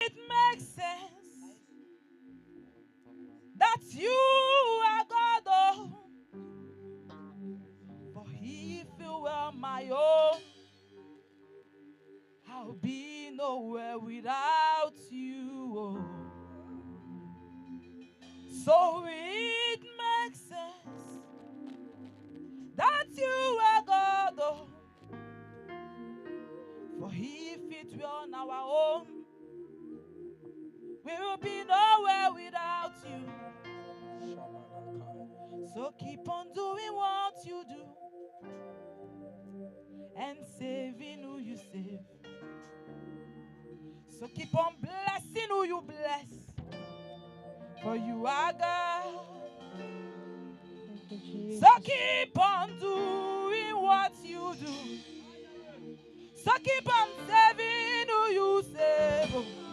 it makes sense that you are God, oh. For if you were my own, I'll be nowhere without you, oh. So it makes sense that you are God, oh. For if it were on our own, we will be nowhere without you. So keep on doing what you do and saving who you save. So keep on blessing who you bless, for you are God. So keep on doing what you do. So keep on saving who you save.